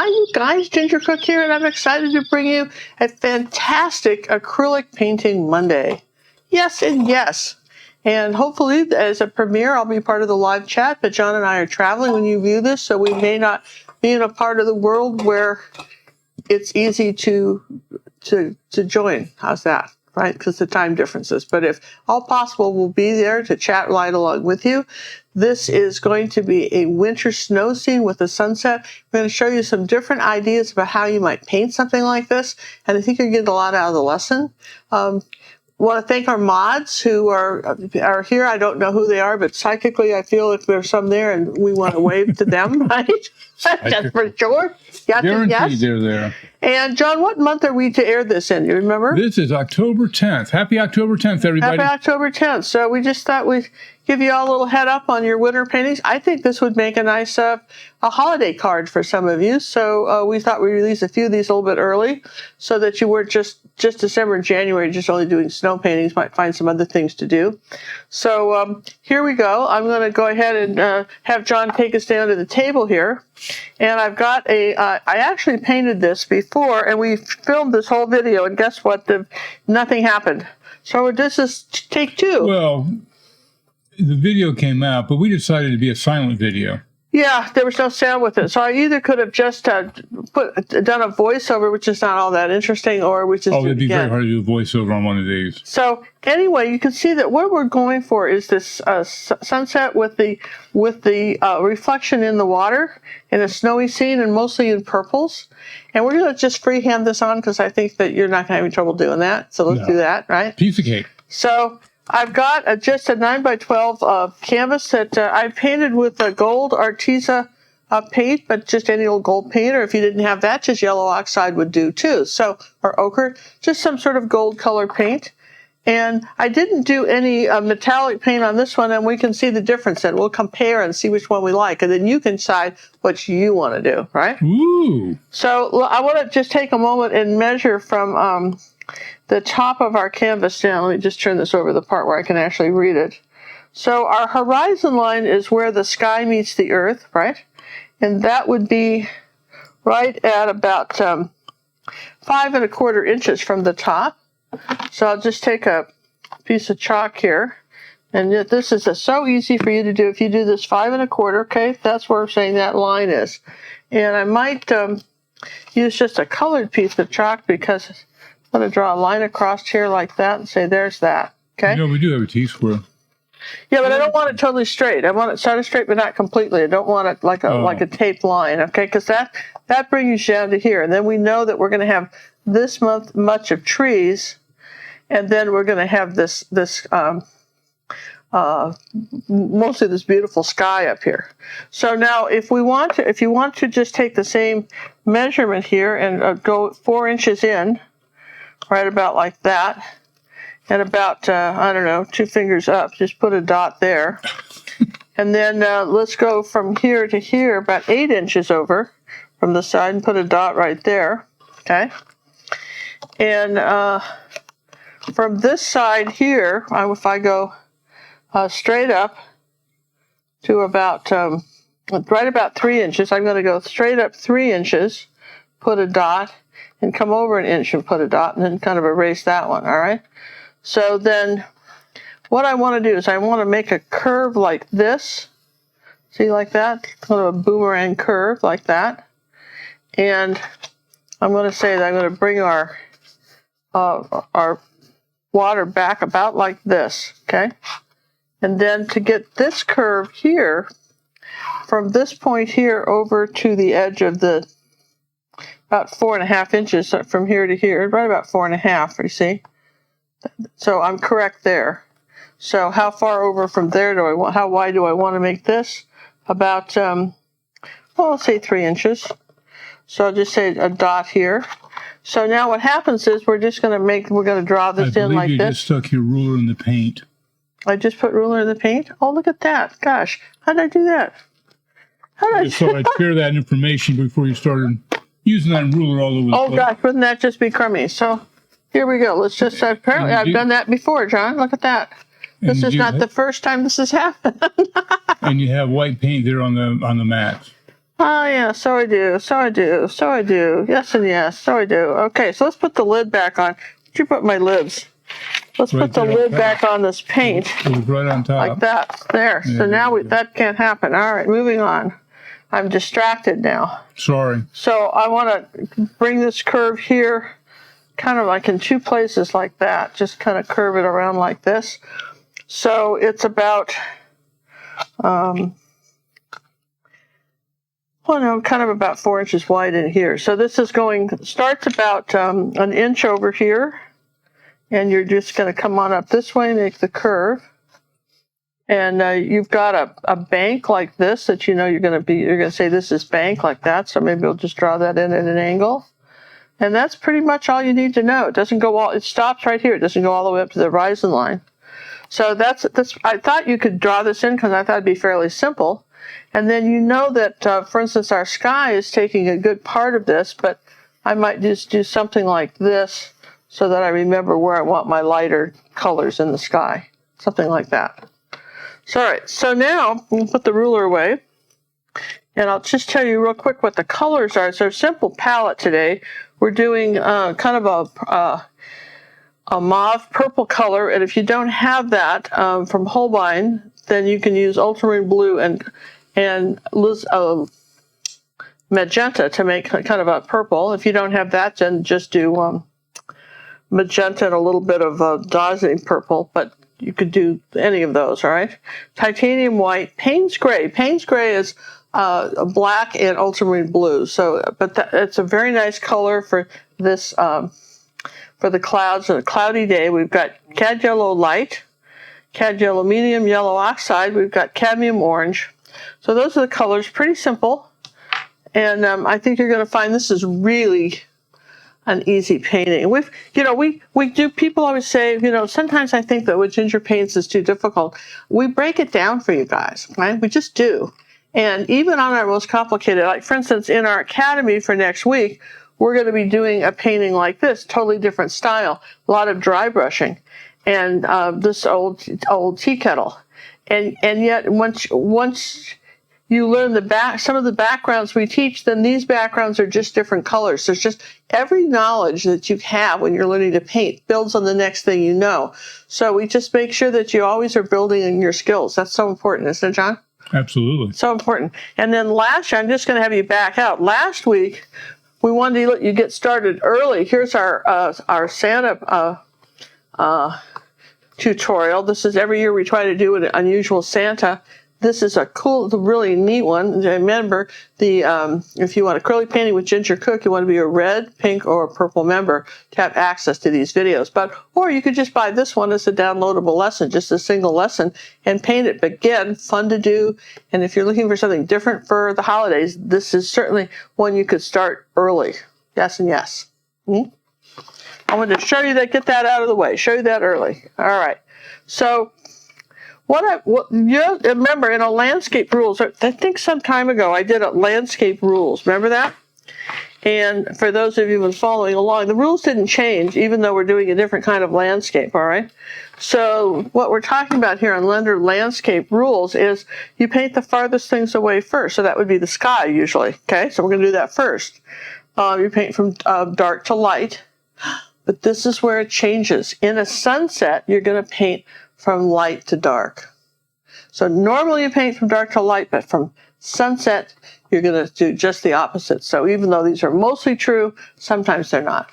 Hi, you guys. Ginger Cook here, and I'm excited to bring you a fantastic acrylic painting Monday. Yes and yes. And hopefully, as a premiere, I'll be part of the live chat, but Jon and I are traveling when you view this, so we may not be in a part of the world where it's easy to join. How's that? Right? Because the time differences. But if all possible, we'll be there to chat right along with you. This is going to be a winter snow scene with a sunset. We're going to show you some different ideas about how you might paint something like this. And I think you're getting a lot out of the lesson. Want to thank our mods who are here. I don't know who they are, but psychically I feel if there's some there and we want to wave to them, right? That's for sure. Guaranteed they're there. And Jon, what month are we to air this in? You remember? This is October 10th. Happy October 10th, everybody. Happy October 10th. So we just thought we'd give you all a little head up on your winter paintings. I think this would make a nice a holiday card for some of you. So we thought we'd release a few of these a little bit early so that you weren't just December and January just only doing snow paintings. Might find some other things to do. So here we go. I'm going to go ahead and have Jon take us down to the table here. And I've got I actually painted this before, and we filmed this whole video, and guess what? Nothing happened. So this is take two. Well, the video came out, but we decided to be a silent video. Yeah, there was no sound with it. So I either could have just done a voiceover, which is not all that interesting, or we just it'd be very hard to do a voiceover on one of these. So anyway, you can see that what we're going for is this sunset with the reflection in the water in a snowy scene, and mostly in purples. And we're going to just freehand this on because I think that you're not going to have any trouble doing that. So let's do that, right? Piece of cake. So I've got just a 9x12 canvas that I've painted with a gold Arteza paint, but just any old gold paint, or if you didn't have that, just yellow oxide would do too. So, or ochre, just some sort of gold color paint. And I didn't do any metallic paint on this one, and we can see the difference, and we'll compare and see which one we like, and then you can decide what you want to do, right? Ooh. So I want to just take a moment and measure from the top of our canvas down. Let me just turn this over the part where I can actually read it. So our horizon line is where the sky meets the earth, right? And that would be right at about 5 1/4 inches from the top. So I'll just take a piece of chalk here. And this is so easy for you to do. If you do this 5 1/4, okay, that's where I'm saying that line is. And I might use just a colored piece of chalk because I'm going to draw a line across here like that and say, there's that. Okay? You know, we do have a T-square. Yeah, but I don't want it totally straight. I want it sort of straight, but not completely. I don't want it like a taped line, okay? Because that brings you down to here. And then we know that we're going to have this much of trees, and then we're going to have this mostly this beautiful sky up here. So now, if you want to just take the same measurement here and go 4 inches in, right about like that, and about, 2 fingers up, just put a dot there. And then let's go from here to here, about 8 inches over from the side, and put a dot right there, okay? And from this side here, if I go straight up to about, right about 3 inches, I'm going to go straight up 3 inches, put a dot, and come over an inch and put a dot, and then kind of erase that one, all right? So then what I want to do is I want to make a curve like this. See, like that? Kind of a boomerang curve like that. And I'm going to say that I'm going to bring our water back about like this, okay? And then to get this curve here, from this point here over to the edge of the about 4 1/2 inches from here to here, right about 4 1/2, you see? So I'm correct there. So how far over from there do I want, how wide do I want to make this? About, let's say 3 inches. So I'll just say a dot here. So now what happens is we're going to draw this in like this. You just stuck your ruler in the paint. I just put ruler in the paint? Oh, look at that. Gosh, how did I do that? I just thought I'd share that information before you started using that ruler all over the place. Oh, gosh, wouldn't that just be crummy? So here we go. Let's just, apparently I've done that before, Jon. Look at that. This is not the first time this has happened. And you have white paint there on the mat. Oh, yeah, so I do, so I do, so I do. Yes and yes, so I do. Okay, so let's put the lid back on. Did you put my lids? Let's Right put the there on lid top. back on this paint. It was right on top. Like that. There. Yeah, So now there you go. that can't happen. All right, moving on. I'm distracted now. Sorry. So I want to bring this curve here, kind of like in two places like that. Just kind of curve it around like this. So it's about, kind of about 4 inches wide in here. So this is starts about an inch over here. And you're just going to come on up this way, make the curve. And you've got a bank like this that you're going to say this is bank like that. So maybe we'll just draw that in at an angle. And that's pretty much all you need to know. It doesn't go it stops right here. It doesn't go all the way up to the horizon line. So that's I thought you could draw this in because I thought it'd be fairly simple. And then you know that, for instance, our sky is taking a good part of this, but I might just do something like this so that I remember where I want my lighter colors in the sky. Something like that. So, all right, so now we'll put the ruler away. And I'll just tell you real quick what the colors are. It's a simple palette today. We're doing kind of a mauve purple color. And if you don't have that from Holbein, then you can use ultramarine blue and magenta to make kind of a purple. If you don't have that, then just do magenta and a little bit of dazzling purple, but you could do any of those, all right? Titanium white, Payne's gray. Payne's gray is black and ultramarine blue. So, but it's a very nice color for this, for the clouds on a cloudy day. We've got cad yellow light, cad yellow medium, yellow oxide. We've got cadmium orange. So those are the colors, pretty simple. And I think you're going to find this is really an easy painting. We do, people always say, sometimes I think that with ginger paints is too difficult. We break it down for you guys, right? We just do. And even on our most complicated, like for instance, in our academy for next week, we're going to be doing a painting like this, totally different style, a lot of dry brushing, and this old tea kettle. And yet once you learn some of the backgrounds we teach, then these backgrounds are just different colors. There's just every knowledge that you have when you're learning to paint builds on the next thing you know. So we just make sure that you always are building in your skills. That's so important, isn't it, John? Absolutely. So important. And then last year, I'm just going to have you back out. Last week, we wanted to let you get started early. Here's our Santa tutorial. This is every year we try to do an unusual Santa. This is a cool, really neat one. Remember, if you want acrylic painting with Ginger Cook, you want to be a red, pink, or a purple member to have access to these videos. Or you could just buy this one as a downloadable lesson, just a single lesson, and paint it. But again, fun to do. And if you're looking for something different for the holidays, this is certainly one you could start early. Yes and yes. I wanted to show you that, get that out of the way, show you that early. All right. So, remember in a landscape rules, I think some time ago I did a landscape rules. Remember that? And for those of you who have been following along, the rules didn't change, even though we're doing a different kind of landscape, all right? So what we're talking about here on Lender landscape rules is you paint the farthest things away first. So that would be the sky usually, okay? So we're going to do that first. You paint from dark to light, but this is where it changes. In a sunset, you're going to paint from light to dark. So normally you paint from dark to light, but from sunset, you're going to do just the opposite. So even though these are mostly true, sometimes they're not.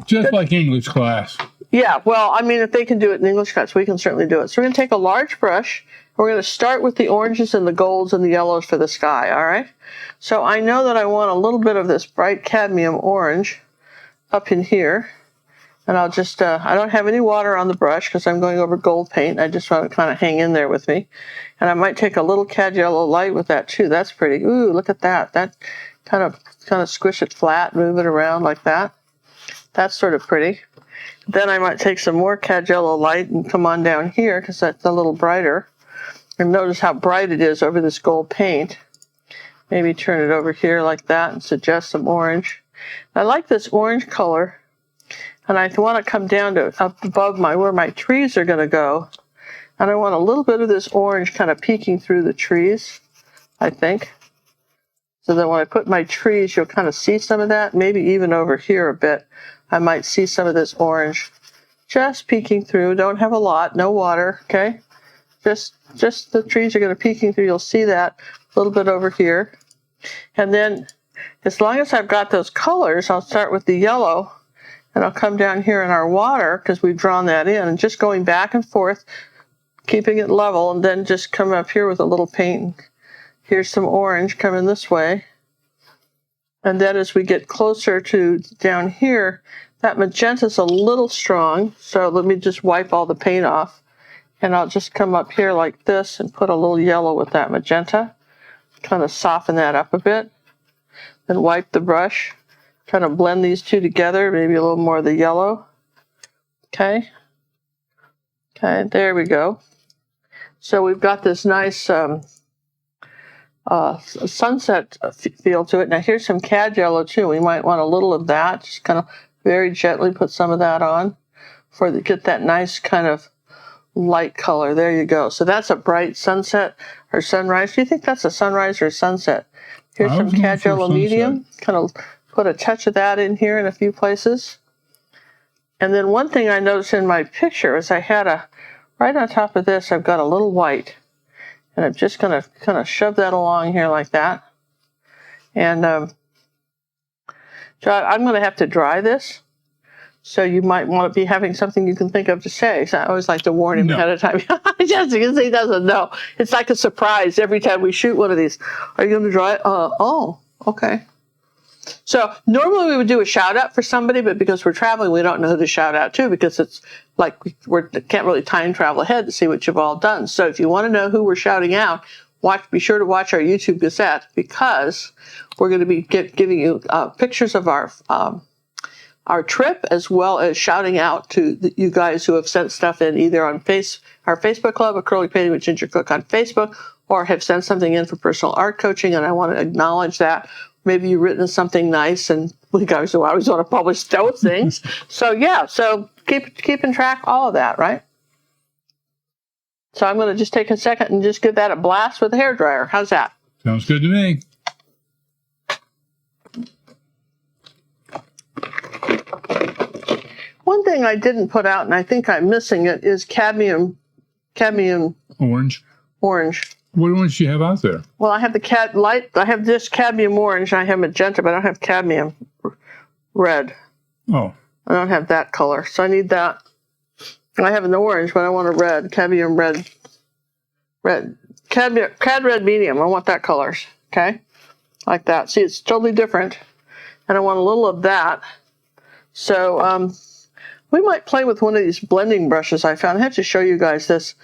Just like English class. Yeah, well, I mean, if they can do it in English class, we can certainly do it. So we're going to take a large brush. We're going to start with the oranges and the golds and the yellows for the sky, all right? So I know that I want a little bit of this bright cadmium orange up in here. And I'll just, I don't have any water on the brush because I'm going over gold paint. I just want to kind of hang in there with me. And I might take a little cad yellow light with that too. That's pretty. Ooh, look at that. That kind of squish it flat, move it around like that. That's sort of pretty. Then I might take some more cad yellow light and come on down here because that's a little brighter. And notice how bright it is over this gold paint. Maybe turn it over here like that and suggest some orange. I like this orange color. And I want to come down to up above where my trees are going to go. And I want a little bit of this orange kind of peeking through the trees, I think. So that when I put my trees, you'll kind of see some of that. Maybe even over here a bit, I might see some of this orange just peeking through. Don't have a lot, no water, okay? Just the trees are going to peeking through. You'll see that a little bit over here. And then as long as I've got those colors, I'll start with the yellow, and I'll come down here in our water because we've drawn that in, and just going back and forth, keeping it level, and then just come up here with a little paint. Here's some orange coming this way. And then as we get closer to down here, that magenta's a little strong, so let me just wipe all the paint off. And I'll just come up here like this and put a little yellow with that magenta. Kind of soften that up a bit. Then wipe the brush. Kind of blend these two together, maybe a little more of the yellow. Okay. Okay, there we go. So we've got this nice sunset feel to it. Now here's some cad yellow too. We might want a little of that. Just kind of very gently put some of that on get that nice kind of light color. There you go. So that's a bright sunset or sunrise. Do you think that's a sunrise or a sunset? Here's some cad yellow medium. Kind of put a touch of that in here in a few places. And then one thing I noticed in my picture is I had right on top of this, I've got a little white. And I'm just going to kind of shove that along here like that. And John, I'm going to have to dry this. So you might want to be having something you can think of to say. So I always like to warn him ahead of time. Just because he doesn't know. It's like a surprise every time we shoot one of these. Are you going to dry it? Oh, okay. So normally we would do a shout out for somebody, but because we're traveling, we don't know who to shout out to because it's like we can't really time travel ahead to see what you've all done. So if you want to know who we're shouting out, be sure to watch our YouTube Gazette because we're going to be giving you pictures of our trip as well as shouting out to you guys who have sent stuff in either on our Facebook club, Acrylic Painting with Ginger Cook on Facebook, or have sent something in for personal art coaching, and I want to acknowledge that. Maybe you've written something nice, and we guys always want to publish those things. So yeah, so keeping track all of that, right? So I'm going to just take a second and just give that a blast with a hairdryer. How's that? Sounds good to me. One thing I didn't put out, and I think I'm missing it, is cadmium Orange. What orange do you have out there? Well, I have I have this cadmium orange, and I have magenta, but I don't have cadmium red. Oh. I don't have that color, so I need that. I have an orange, but I want a red, cadmium red. Cad red medium, I want that color, okay? Like that. See, it's totally different, and I want a little of that. So, we might play with one of these blending brushes I found. I have to show you guys this.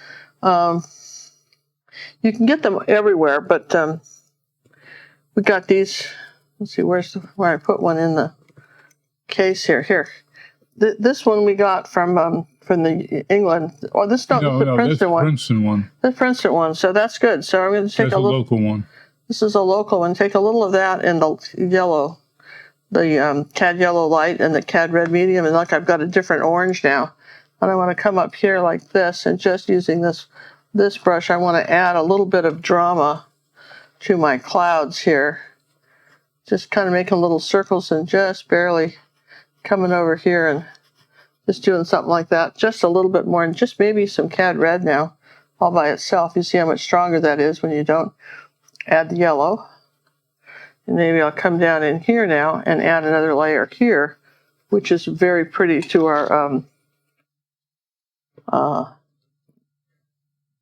You can get them everywhere, but we got these. Let's see, where I put one in the case here. Here, this one we got from the England. Or this the Princeton one. Princeton one. The Princeton one. So that's good. So I'm going to take a local one. This is a local one. Take a little of that in the yellow, the cad yellow light and the cad red medium, and look, I've got a different orange now. And I want to come up here like this, and just using this brush, I want to add a little bit of drama to my clouds here. Just kind of making little circles and just barely coming over here and just doing something like that. Just a little bit more, and just maybe some cad red now all by itself. You see how much stronger that is when you don't add the yellow. And maybe I'll come down in here now and add another layer here, which is very pretty to our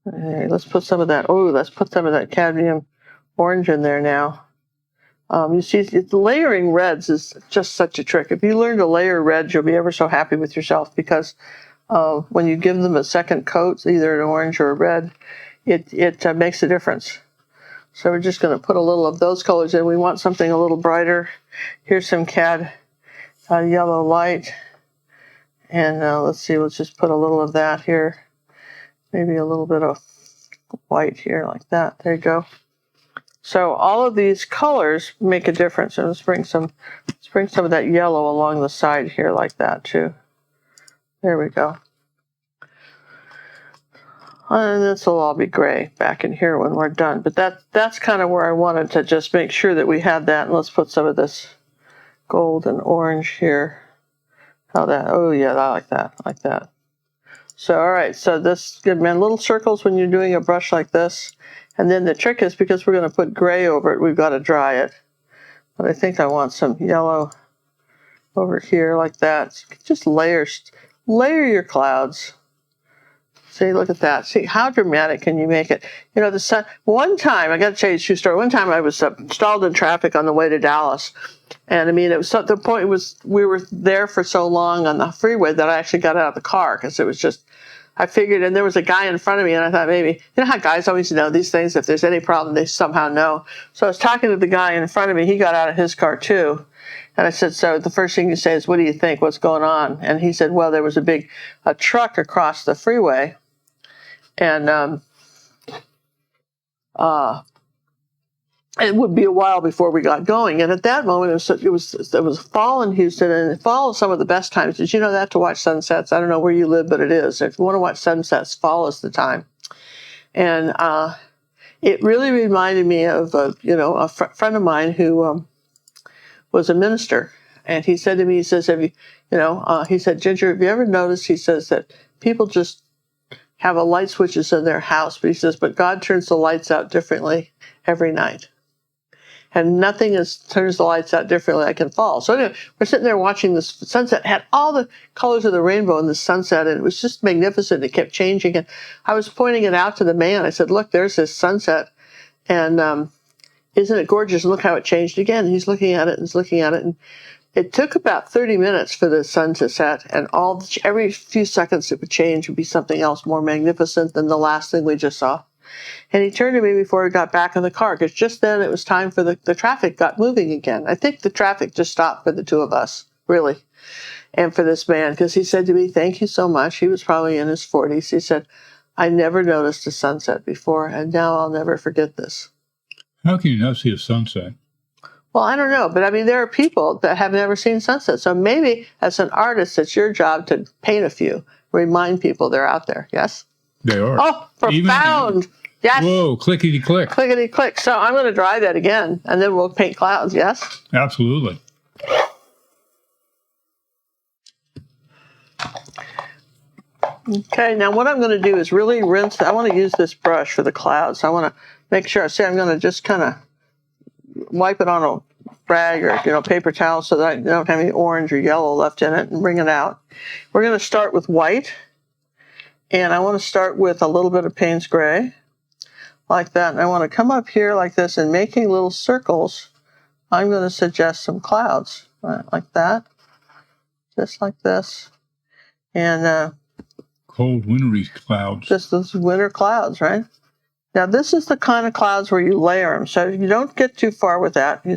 let's put some of that. Oh, let's put some of that cadmium orange in there now. You see, layering reds is just such a trick. If you learn to layer reds, you'll be ever so happy with yourself because when you give them a second coat, either an orange or a red, it makes a difference. So we're just going to put a little of those colors in. We want something a little brighter. Here's some cad yellow light. And let's see, let's just put a little of that here. Maybe a little bit of white here like that. There you go. So all of these colors make a difference. And let's bring some of that yellow along the side here like that too. There we go. And this will all be gray back in here when we're done. But that's kind of where I wanted to just make sure that we had that. And let's put some of this gold and orange here. Oh yeah, I like that. I like that. So, all right. So this, good man, little circles when you're doing a brush like this. And then the trick is, because we're going to put gray over it, we've got to dry it. But I think I want some yellow over here like that. Just layers. Layer your clouds. See, look at that. See, how dramatic can you make it? You know, the sun, one time, I got to tell you a true story. One time I was stalled in traffic on the way to Dallas. And I mean, it was at the point we were there for so long on the freeway that I actually got out of the car because it was just, I figured, and there was a guy in front of me, and I thought maybe, you know how guys always know these things, if there's any problem, they somehow know. So I was talking to the guy in front of me. He got out of his car too. And I said, so the first thing you say is, what do you think? What's going on? And he said, well, there was a truck across the freeway. And it would be a while before we got going. And at that moment, it was fall in Houston, and fall is some of the best times. Did you know that, to watch sunsets? I don't know where you live, but it is. If you want to watch sunsets, fall is the time. And it really reminded me of a friend of mine who was a minister, and he said to me, he says, he said, Ginger, have you ever noticed? He says that people just have a light switches in their house, but he says, but God turns the lights out differently every night. And nothing turns the lights out differently like in fall. So anyway, we're sitting there watching this sunset. It had all the colors of the rainbow in the sunset, and it was just magnificent. It kept changing. And I was pointing it out to the man. I said, look, there's this sunset. And isn't it gorgeous? And look how it changed again. He's looking at it and he's looking at it. And it took about 30 minutes for the sun to set. And every few seconds it would change. It would be something else more magnificent than the last thing we just saw. And he turned to me before we got back in the car, because just then it was time for the traffic got moving again. I think the traffic just stopped for the two of us, really, and for this man, because he said to me, thank you so much. He was probably in his 40s. He said, I never noticed a sunset before, and now I'll never forget this. How can you not see a sunset? Well, I don't know, but I mean, there are people that have never seen sunset. So maybe as an artist, it's your job to paint a few, remind people they're out there. Yes? They are. Oh, profound. Yes. Whoa, clickety click. Clickety click. So I'm going to dry that again, and then we'll paint clouds. Yes? Absolutely. Okay, now what I'm going to do is really rinse. I want to use this brush for the clouds. I want to make sure. See, I'm going to just kind of wipe it on a rag or paper towel so that I don't have any orange or yellow left in it, and bring it out. We're going to start with white, and I want to start with a little bit of Payne's gray, like that. And I want to come up here like this, and making little circles, I'm going to suggest some clouds, right, like that, just like this, and cold, wintry clouds. Just those winter clouds, right? Now, this is the kind of clouds where you layer them, so you don't get too far with that. You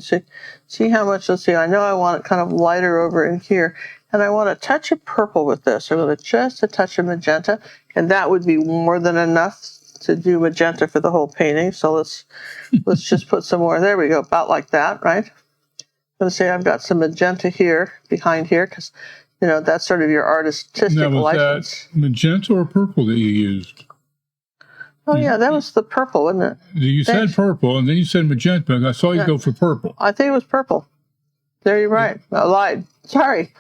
see how much, let's see, I know I want it kind of lighter over in here, and I want a touch of purple with this. I'm going to just a touch of magenta, and that would be more than enough to do magenta for the whole painting. So let's just put some more. There we go, about like that, right? I'm going to say I've got some magenta here, behind here, because that's sort of your artistic license. That magenta or purple that you used? Oh, yeah, that was the purple, wasn't it? You said purple, and then you said magenta, and I saw you go for purple. I think it was purple. There, you're right. I lied. Sorry.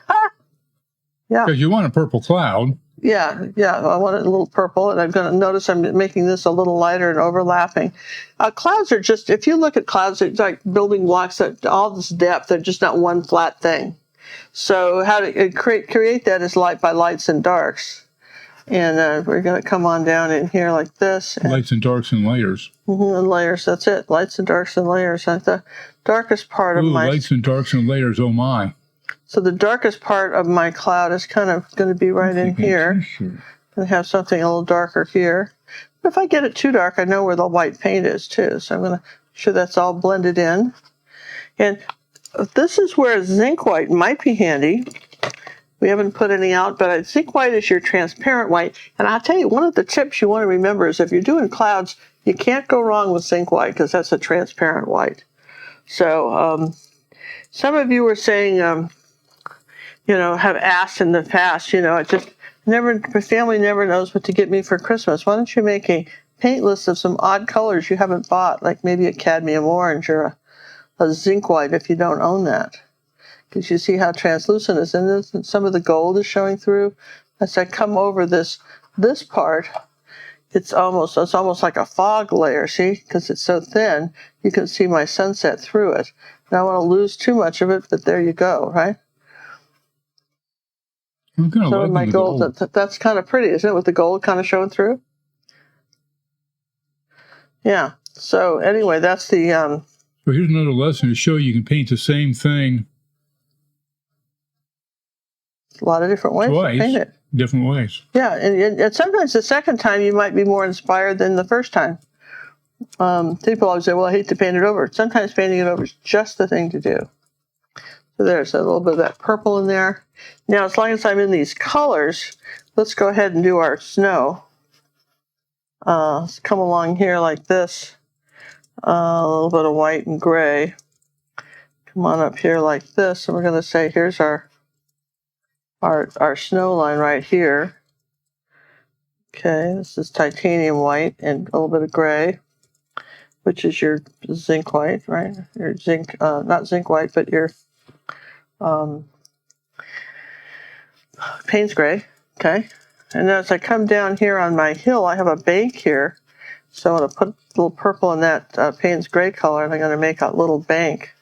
Yeah. Because you want a purple cloud. Yeah, I want it a little purple, and I'm going to notice I'm making this a little lighter and overlapping. Clouds are just, if you look at clouds, it's like building blocks that all this depth, they're just not one flat thing. So how to create that is light by lights and darks. And we're going to come on down in here like this. Lights and darks and layers. And layers, that's it. Lights and darks and layers. And the darkest part of my... lights and darks and layers, oh my. So the darkest part of my cloud is kind of going to be right in here. I'm going to have something a little darker here. But if I get it too dark, I know where the white paint is too. So I'm going to make sure that's all blended in. And this is where zinc white might be handy. We haven't put any out, but zinc white is your transparent white. And I'll tell you, one of the tips you want to remember is if you're doing clouds, you can't go wrong with zinc white because that's a transparent white. So some of you were saying, have asked in the past, I My family never knows what to get me for Christmas. Why don't you make a paint list of some odd colors you haven't bought, like maybe a cadmium orange or a zinc white if you don't own that. Because you see how translucent it is, and some of the gold is showing through. As I come over this part, it's almost like a fog layer, see? Because it's so thin, you can see my sunset through it. And I don't want to lose too much of it, but there you go, right? I'm kind of Some of my liking the gold, gold. that's kind of pretty, isn't it, with the gold kind of showing through? Yeah. So anyway, that's the... So here's another lesson to show you can paint the same thing a lot of different ways to paint twice, it. different ways. Yeah, and sometimes the second time you might be more inspired than the first time. People always say, well, I hate to paint it over. Sometimes painting it over is just the thing to do. So there's a little bit of that purple in there. Now, as long as I'm in these colors, let's go ahead and do our snow. Let's come along here like this. A little bit of white and gray. Come on up here like this, and we're going to say, here's our snow line right here. Okay, this is titanium white and a little bit of gray, which is your zinc white, right? Your zinc, not zinc white, but your Payne's gray, okay? And as I come down here on my hill, I have a bank here. So I'm going to put a little purple in that Payne's gray color, and I'm going to make a little bank.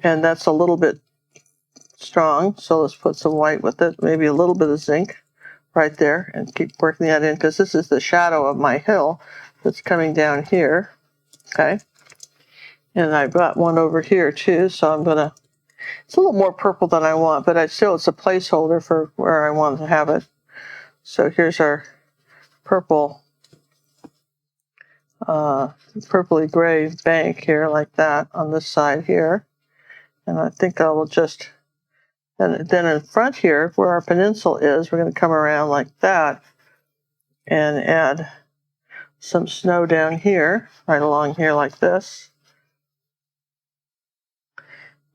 And that's a little bit strong, so let's put some white with it, maybe a little bit of zinc right there, and keep working that in, because this is the shadow of my hill that's coming down here, okay? And I've got one over here too, so I'm going to... It's a little more purple than I want, but it's a placeholder for where I want to have it. So here's our purple, purpley gray bank here, like that, on this side here. And I think I will just, and then in front here, where our peninsula is, we're going to come around like that and add some snow down here, right along here like this.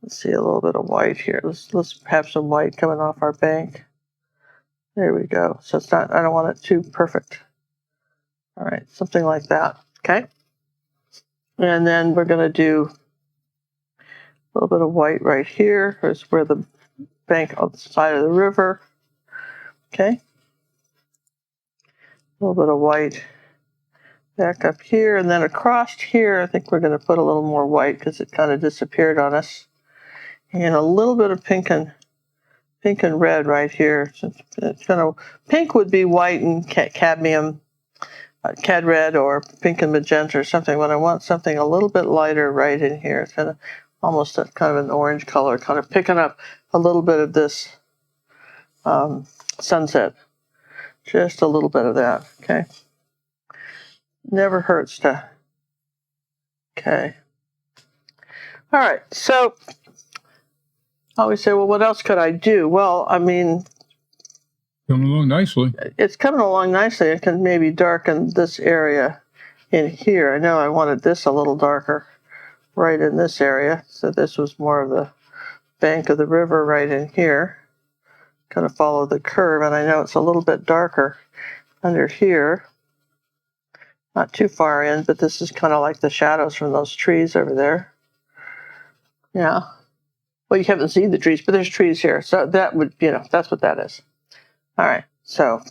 Let's see, a little bit of white here. Let's have some white coming off our bank. There we go. So it's not, I don't want it too perfect. All right, something like that, okay? And then we're going to do a little bit of white right here. Here's where the bank on the side of the river, okay? A little bit of white back up here, and then across here, I think we're going to put a little more white because it kind of disappeared on us. And a little bit of pink and red right here. So it's kind of, pink would be white and cadmium, cad red, or pink and magenta or something. When I want something a little bit lighter right in here, it's kind of almost a kind of an orange color, kind of picking up a little bit of this sunset. Just a little bit of that, okay? Never hurts to, okay. All right, so I always say, well, what else could I do? Well, I mean, Coming along nicely. it's coming along nicely. It can maybe darken this area in here. I know I wanted this a little darker right in this area. So this was more of the bank of the river right in here. Kind of follow the curve, and I know it's a little bit darker under here. Not too far in, but this is kind of like the shadows from those trees over there. Yeah. Well, you haven't seen the trees, but there's trees here. So that would, that's what that is. All right. So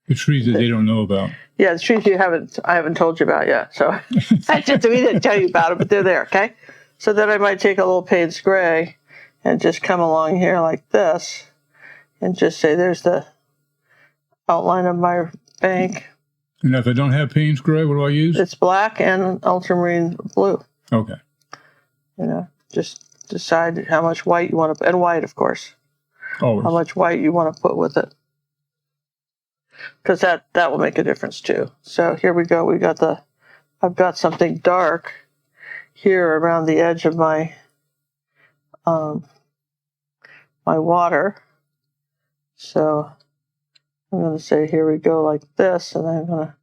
The trees that they don't know about. yeah, the trees I haven't told you about yet. So we didn't tell you about it, but they're there, okay? So then I might take a little Payne's gray and just come along here like this and just say, there's the outline of my bank. And if I don't have Payne's gray, what do I use? It's black and ultramarine blue. Okay. Just decide how much white you want to put, and white, of course. Always. How much white you want to put with it. Because that will make a difference too. So here we go. I've got something dark here around the edge of my my water. So I'm going to say, here we go, like this, and I'm going to,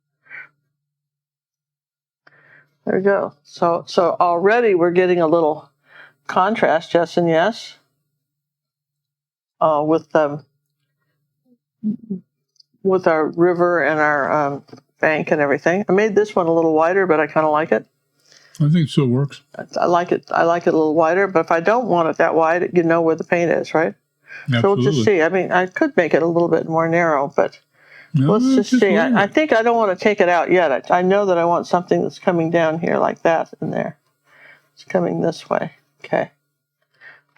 there we go. So already we're getting a little contrast, yes and yes, with river and our bank and everything. I made this one a little wider, but I kind of like it. I think it still works. I like it a little wider, but if I don't want it that wide, you know where the paint is, right? Absolutely. So we'll just see. I mean, I could make it a little bit more narrow, but No, let's just see. I think I don't want to take it out yet. I know that I want something that's coming down here like that in there. It's coming this way. Okay.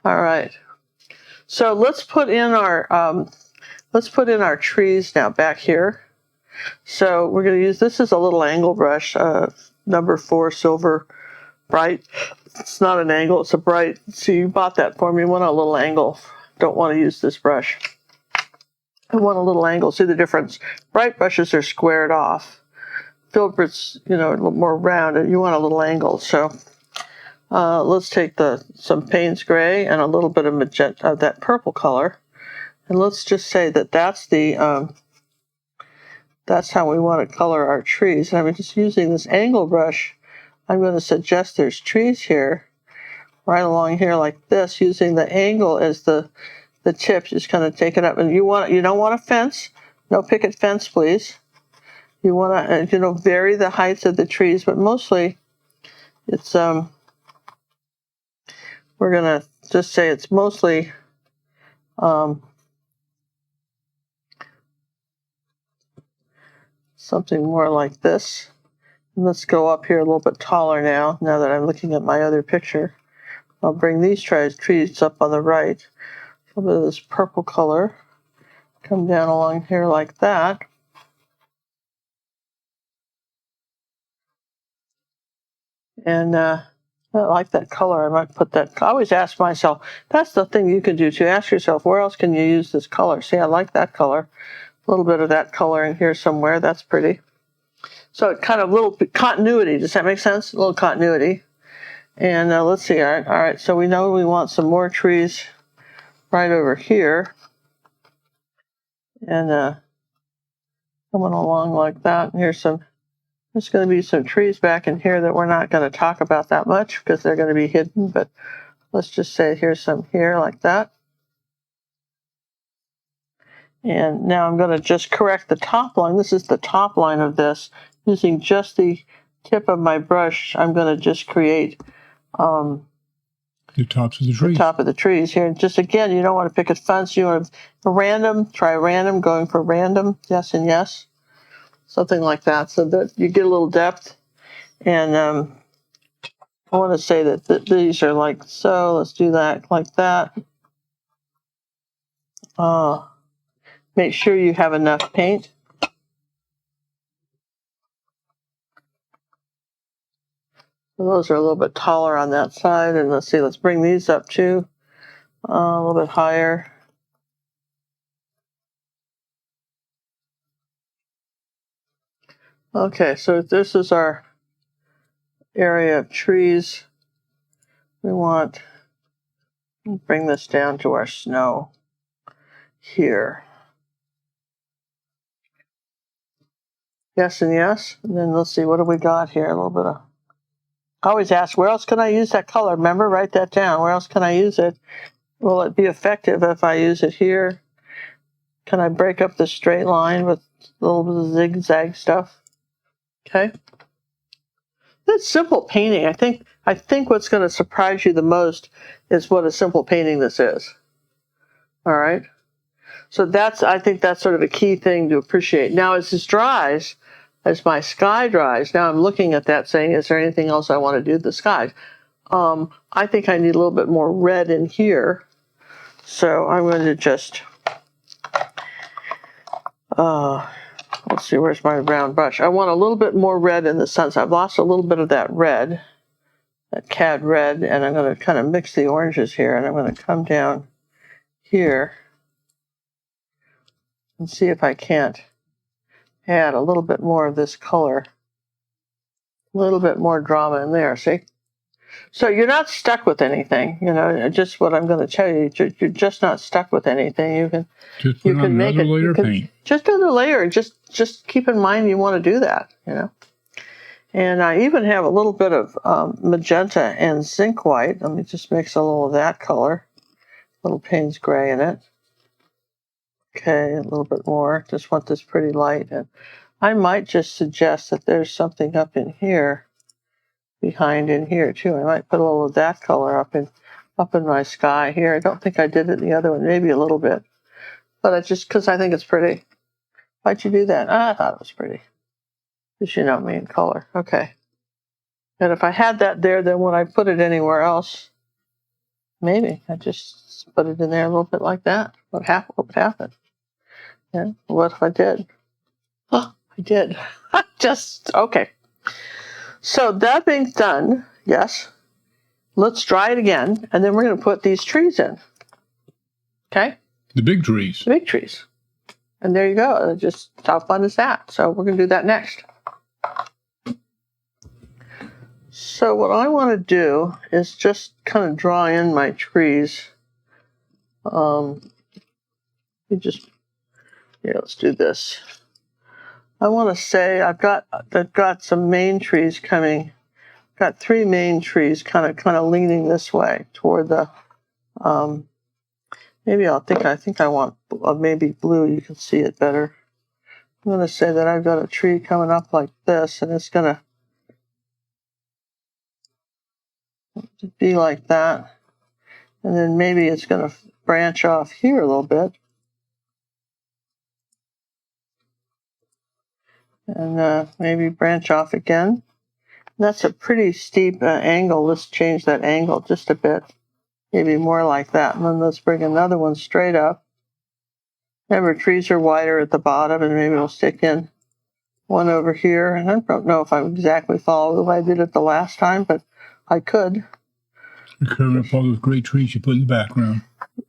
All right. So let's put in our trees now back here. So we're going to use, this is a little angle brush, number 4 silver bright. It's not an angle, it's a bright. So you bought that for me. You want a little angle. Don't want to use this brush. I want a little angle. See the difference? Bright brushes are squared off. Filbert's, a little more round, and you want a little angle. So let's take some Payne's gray and a little bit of magenta, that purple color, and let's just say that that's how we want to color our trees. And I'm just using this angle brush. I'm going to suggest there's trees here, right along here like this, using the angle as the tip. Just kind of take it up, and you don't want a fence, no picket fence, please. You want to vary the heights of the trees, but mostly it's we're going to just say it's mostly something more like this. And let's go up here a little bit taller now that I'm looking at my other picture. I'll bring these trees up on the right. A little bit of this purple color. Come down along here like that. And I like that color. I might put that. I always ask myself, that's the thing you can do too. Ask yourself, where else can you use this color? See, I like that color. A little bit of that color in here somewhere. That's pretty. So it kind of little continuity. Does that make sense? A little continuity. And let's see. All right. So we know we want some more trees right over here. And coming along like that. And there's going to be some trees back in here that we're not going to talk about that much because they're going to be hidden. But let's just say here's some here like that. And now I'm going to just correct the top line. This is the top line of this. Using just the tip of my brush, I'm going to just create the tops of the trees. The top of the trees here. Just again, you don't want to pick a fence. You want to try random, going for random, yes and yes. Something like that, so that you get a little depth. And I want to say that these are like so. Let's do that like that. Make sure you have enough paint. So those are a little bit taller on that side. And let's see, let's bring these up too, a little bit higher. Okay, so this is our area of trees. We want to bring this down to our snow here. Yes and yes. And then let's see, what do we got here? A little bit of... I always ask, where else can I use that color? Remember, write that down. Where else can I use it? Will it be effective if I use it here? Can I break up the straight line with a little bit of zigzag stuff? Okay. That's simple painting. I think what's going to surprise you the most is what a simple painting this is. All right. So I think that's sort of a key thing to appreciate. Now, as this dries, as my sky dries, now I'm looking at that saying, is there anything else I want to do with the sky? I think I need a little bit more red in here. So I'm going to just, let's see, where's my round brush? I want a little bit more red in the sunset. I've lost a little bit of that red, that cad red, and I'm going to kind of mix the oranges here, and I'm going to come down here and see if I can't add a little bit more of this color, a little bit more drama in there, see? So you're not stuck with anything, just what I'm going to tell you. You're just not stuck with anything. You can just put on another layer of paint. Just another layer. Just keep in mind you want to do that, And I even have a little bit of magenta and zinc white. Let me just mix a little of that color. Little Payne's gray in it. Okay, a little bit more. Just want this pretty light. And I might just suggest that there's something up in here, behind in here too. I might put a little of that color up in my sky here. I don't think I did it in the other one, maybe a little bit. But I just, because I think it's pretty. Why'd you do that? I thought it was pretty. Because you know me in color. Okay. And if I had that there, then when I put it anywhere else, maybe I just put it in there a little bit like that. What would happen? Yeah. What if I did? Oh, I did. Just, okay. So that being done, yes, let's dry it again, and then we're going to put these trees in. Okay? The big trees. The big trees. And there you go. Just how fun is that? So we're going to do that next. So what I want to do is just kind of draw in my trees. Let's do this. I want to say I've got some main trees coming. Got 3 main trees kind of leaning this way toward the. I think I want maybe blue. You can see it better. I'm going to say that I've got a tree coming up like this, and it's going to be like that. And then maybe it's going to branch off here a little bit. And maybe branch off again. That's a pretty steep angle. Let's change that angle just a bit. Maybe more like that. And then let's bring another one straight up. Remember, trees are wider at the bottom, and maybe we'll stick in one over here. And I don't know if I exactly follow the way I did it the last time, but I could. You're covering up all those great trees you put in the background.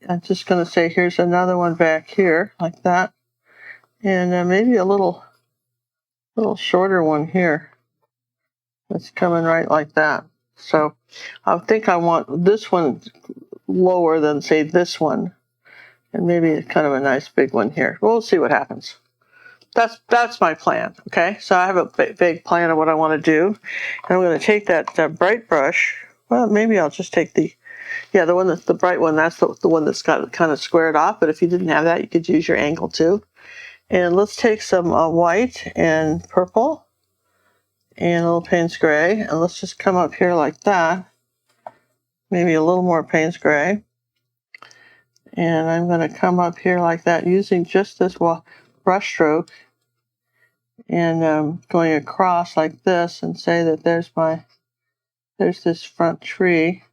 I'm just going to say here's another one back here, like that. And maybe a little shorter one here. That's coming right like that. So I think I want this one lower than, say, this one. And maybe kind of a nice big one here. We'll see what happens. That's my plan, okay? So I have a vague plan of what I want to do. And I'm going to take that bright brush. Well, maybe I'll just take the one that's the bright one. That's the one that's got kind of squared off. But if you didn't have that, you could use your angle too. And let's take some white and purple and a little Payne's gray. And let's just come up here like that. Maybe a little more Payne's gray. And I'm going to come up here like that using just this brush stroke and going across like this and say that there's this front tree.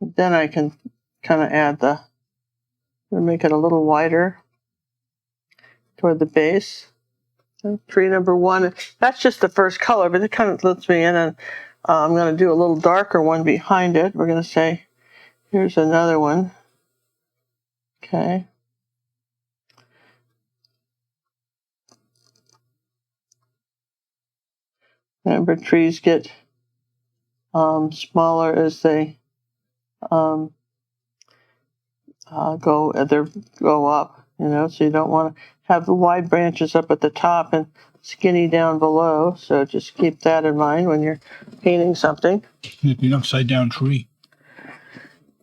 Then I can kind of add make it a little wider toward the base. Tree number 1, that's just the first color, but it kind of lets me in, and I'm going to do a little darker one behind it. We're going to say, here's another one. Okay. Remember, trees get smaller as they go up, so you don't want to have the wide branches up at the top and skinny down below. So just keep that in mind when you're painting something. It'd be an upside down tree.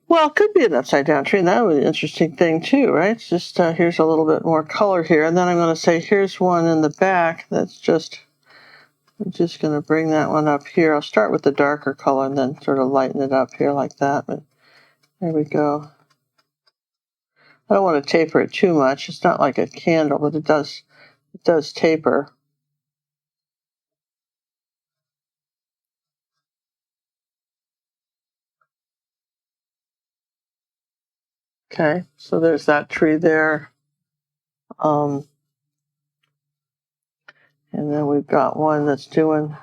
Well, it could be an upside down tree, and that would be an interesting thing too, right? It's just here's a little bit more color here, and then I'm going to say here's one in the back that's I'm just going to bring that one up here. I'll start with the darker color and then sort of lighten it up here like that. But there we go. I don't want to taper it too much. It's not like a candle, but it does taper. Okay, so there's that tree there. And then we've got one that's doing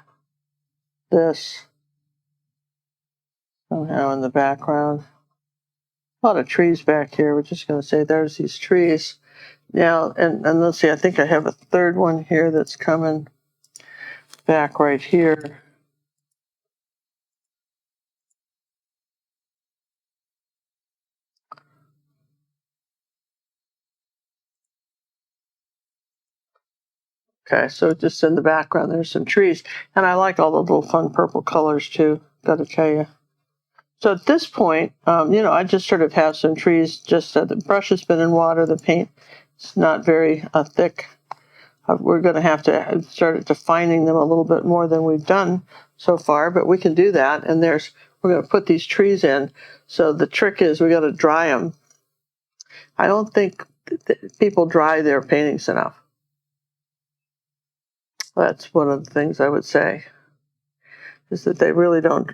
this somehow in the background. A lot of trees back here. We're just going to say there's these trees. Now, and let's see, I think I have a third one here that's coming back right here. Okay, so just in the background, there's some trees. And I like all the little fun purple colors too, gotta tell you. So at this point, I just sort of have some trees, just the brush has been in water, the paint is not very thick. We're going to have to start defining them a little bit more than we've done so far, but we can do that. And we're going to put these trees in. So the trick is we got to dry them. I don't think people dry their paintings enough. That's one of the things I would say, is that they really don't,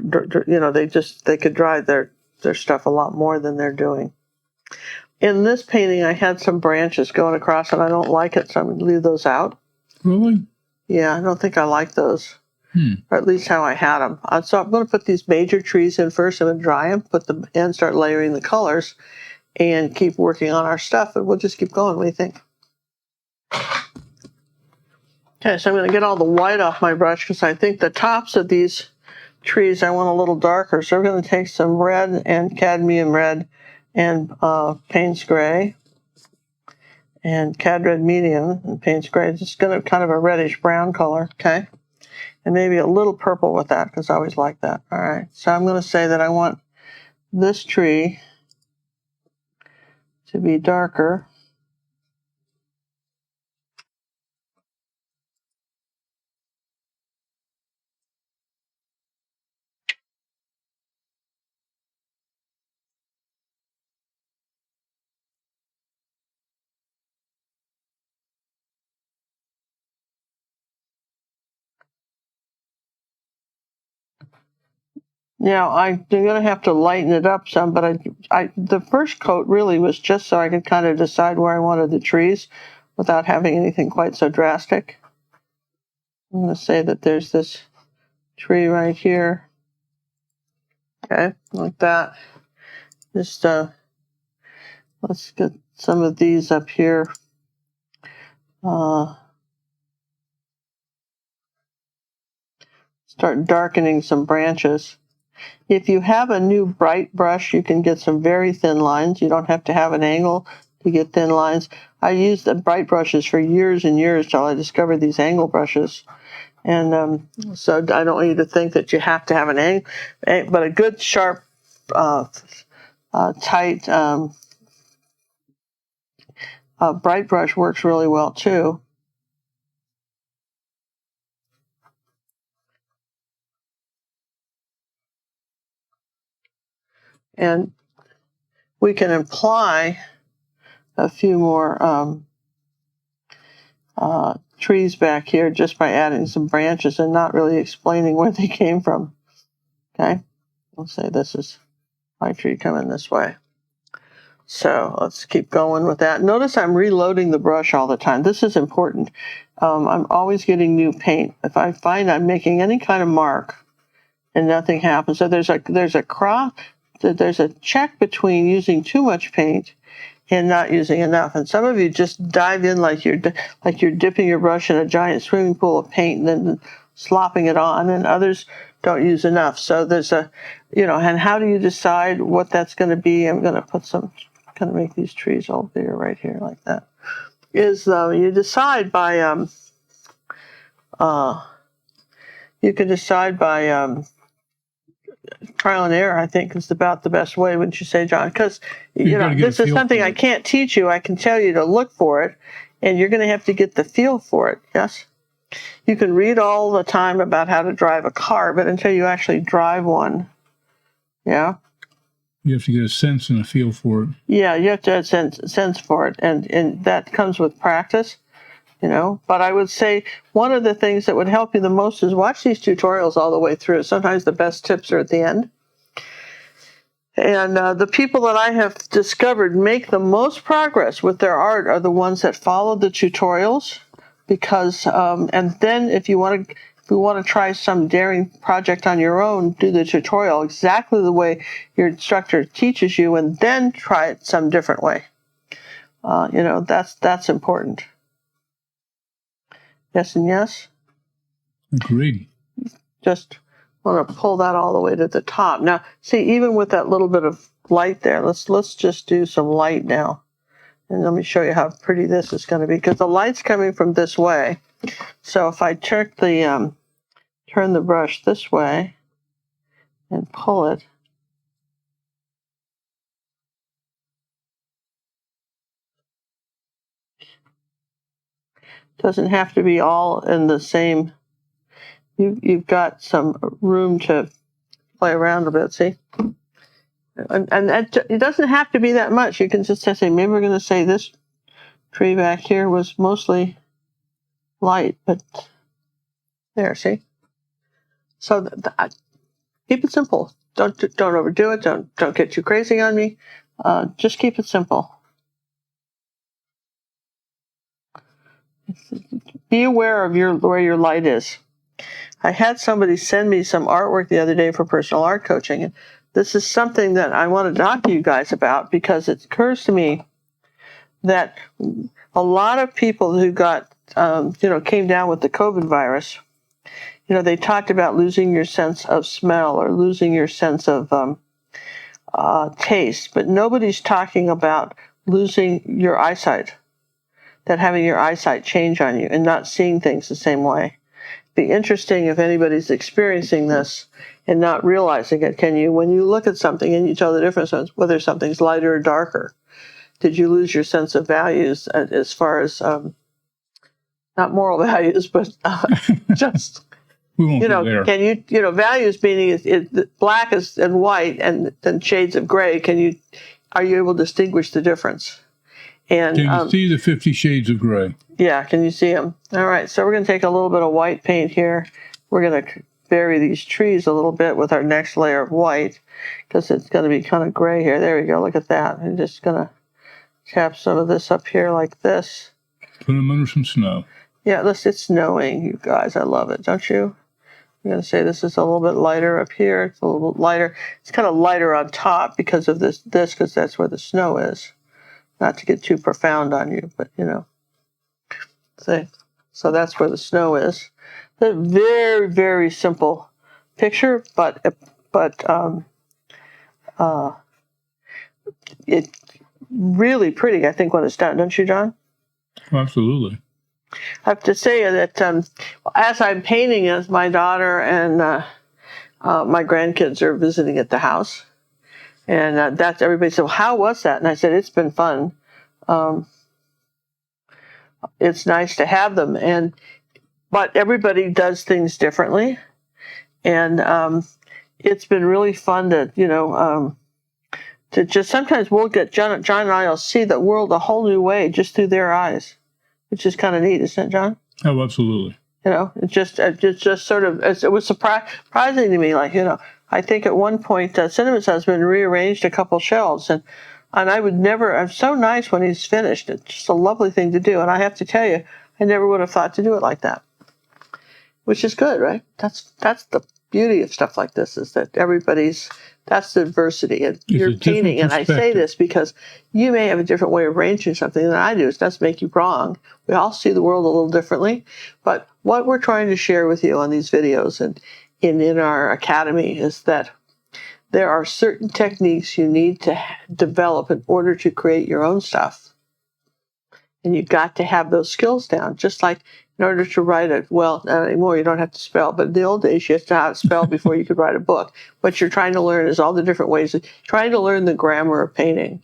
they could dry their stuff a lot more than they're doing. In this painting, I had some branches going across, and I don't like it, so I'm going to leave those out. Really? Yeah, I don't think I like those, or at least how I had them. So I'm going to put these major trees in first. I'm going to dry them, put them in, start layering the colors, and keep working on our stuff, and we'll just keep going. What do you think? Okay, so I'm going to get all the white off my brush because I think the tops of these trees I want a little darker. So we're going to take some red and cadmium red and Payne's gray and cad red medium and Payne's gray. Just going to kind of a reddish brown color, okay? And maybe a little purple with that because I always like that. All right, so I'm going to say that I want this tree to be darker. Now, I'm going to have to lighten it up some, but the first coat really was just so I could kind of decide where I wanted the trees without having anything quite so drastic. I'm going to say that there's this tree right here. Okay, like that. Just, let's get some of these up here. Start darkening some branches. If you have a new bright brush, you can get some very thin lines. You don't have to have an angle to get thin lines. I used the bright brushes for years and years till I discovered these angle brushes. And so I don't want you to think that you have to have an angle, but a good, sharp, tight, bright brush works really well too. And we can apply a few more trees back here just by adding some branches and not really explaining where they came from. Okay, we'll say this is my tree coming this way. So let's keep going with that. Notice I'm reloading the brush all the time. This is important. I'm always getting new paint. If I find I'm making any kind of mark and nothing happens, so there's a check between using too much paint and not using enough. And some of you just dive in like you're dipping your brush in a giant swimming pool of paint and then slopping it on, and others don't use enough. So there's and how do you decide what that's going to be? I'm going to make these trees all bigger right here like that. You decide by you can decide by trial and error. I think is about the best way, wouldn't you say, John? Because this is something I can't teach you. I can tell you to look for it, and you're going to have to get the feel for it. Yes, you can read all the time about how to drive a car, but until you actually drive one, yeah, you have to get a sense and a feel for it. Yeah, you have to have sense for it, and that comes with practice. But I would say one of the things that would help you the most is watch these tutorials all the way through. Sometimes the best tips are at the end. And the people that I have discovered make the most progress with their art are the ones that follow the tutorials, because and then if you want to try some daring project on your own, do the tutorial exactly the way your instructor teaches you, and then try it some different way. That's important. Yes and yes? Agreed. Just want to pull that all the way to the top. Now, see, even with that little bit of light there, let's just do some light now. And let me show you how pretty this is going to be, because the light's coming from this way. So if I turn the brush this way and pull it, Doesn't have to be all in the same. You've got some room to play around a bit, see? And it doesn't have to be that much. You can just say, maybe we're going to say this tree back here was mostly light, but there, see? So keep it simple. Don't overdo it. Don't get too crazy on me. Just keep it simple. Be aware of where your light is. I had somebody send me some artwork the other day for personal art coaching, and this is something that I want to talk to you guys about because it occurs to me that a lot of people who got, came down with the COVID virus, they talked about losing your sense of smell or losing your sense of taste, but nobody's talking about losing your eyesight, that having your eyesight change on you and not seeing things the same way. Be interesting if anybody's experiencing this and not realizing it. When you look at something and you tell the difference whether something's lighter or darker, did you lose your sense of values as far as, not moral values, but just, we won't go there. Can you, values meaning black and white and then shades of gray, are you able to distinguish the difference? And can you see the 50 Shades of Gray? Yeah, can you see them? All right, so we're going to take a little bit of white paint here. We're going to bury these trees a little bit with our next layer of white because it's going to be kind of gray here. There we go, look at that. I'm just going to tap some of this up here like this. Put them under some snow. Yeah, it's snowing, you guys. I love it, don't you? I'm going to say this is a little bit lighter up here. It's a little bit lighter. It's kind of lighter on top because of this because that's where the snow is. Not to get too profound on you, but see. So that's where the snow is. A very, very simple picture, but it's really pretty, I think, when it's done. Don't you, John? Absolutely. I have to say that as I'm painting it, my daughter and my grandkids are visiting at the house. And that's everybody said, well, how was that? And I said, it's been fun. It's nice to have them. But everybody does things differently. And it's been really fun to just sometimes we'll get, Jon and I will see the world a whole new way just through their eyes, which is kind of neat, isn't it, John? Oh, absolutely. It's just sort of, it was surprising to me. I think at one point, Cinnamon's husband rearranged a couple shelves, and I would never, it's so nice when he's finished. It's just a lovely thing to do. And I have to tell you, I never would have thought to do it like that, which is good, right? That's the beauty of stuff like this, is that that's the diversity. And you're painting, and I say this because you may have a different way of arranging something than I do. It doesn't make you wrong. We all see the world a little differently. But what we're trying to share with you on these videos and in our academy is that there are certain techniques you need to develop in order to create your own stuff. And you've got to have those skills down. Just like in order to write not anymore, you don't have to spell, but in the old days, you had to know how to spell before you could write a book. What you're trying to learn is all the different ways, trying to learn the grammar of painting.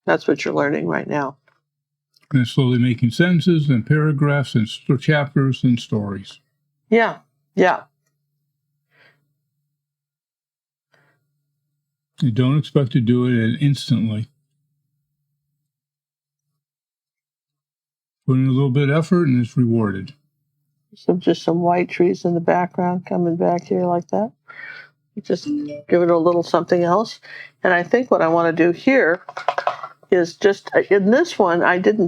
That's what you're learning right now. And slowly making sentences and paragraphs and chapters and stories. Yeah, yeah. You don't expect to do it instantly. Put in a little bit of effort and it's rewarded. Just some white trees in the background coming back here like that. Just give it a little something else. And I think what I want to do here is just, in this one, I just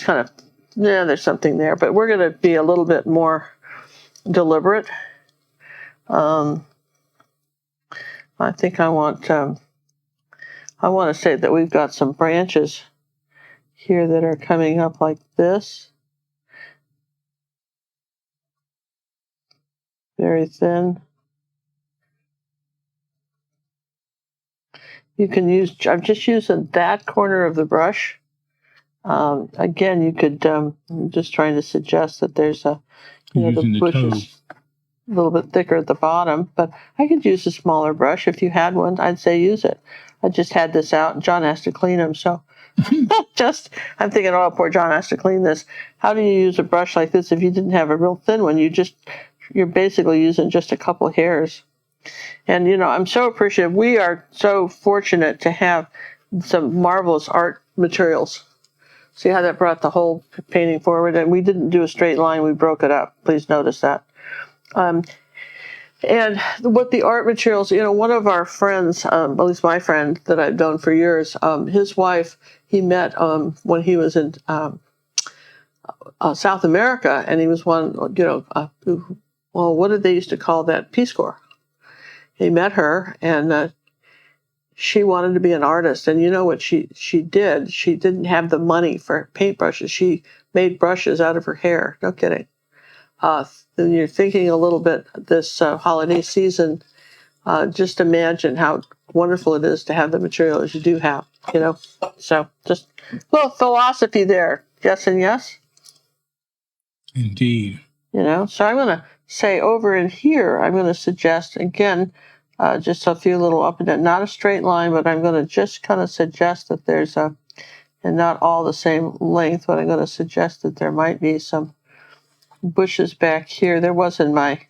kind of, there's something there. But we're going to be a little bit more deliberate. I think I want to say that we've got some branches here that are coming up like this. Very thin. You can use, I'm just using that corner of the brush. Again, you could, I'm just trying to suggest that there's the bush is a little bit thicker at the bottom, but I could use a smaller brush. If you had one, I'd say use it. I just had this out, and Jon has to clean them, so I'm thinking, oh, poor John has to clean this. How do you use a brush like this if you didn't have a real thin one? You're basically using just a couple hairs. And, I'm so appreciative. We are so fortunate to have some marvelous art materials. See how that brought the whole painting forward? And we didn't do a straight line. We broke it up. Please notice that. And with the art materials, one of our friends, at least my friend that I've known for years, his wife, he met when he was in South America, and he was one, what did they used to call that? Peace Corps. He met her, and she wanted to be an artist. And you know what she did? She didn't have the money for paintbrushes. She made brushes out of her hair. No kidding. Then you're thinking a little bit this holiday season, just imagine how wonderful it is to have the materials you do have, So just a little philosophy there. Yes and yes. Indeed. So I'm going to say over in here, I'm going to suggest, again, just a few little up and down, not a straight line, but I'm going to just kind of suggest that there's and not all the same length, but I'm going to suggest that there might be some bushes back here. There was in my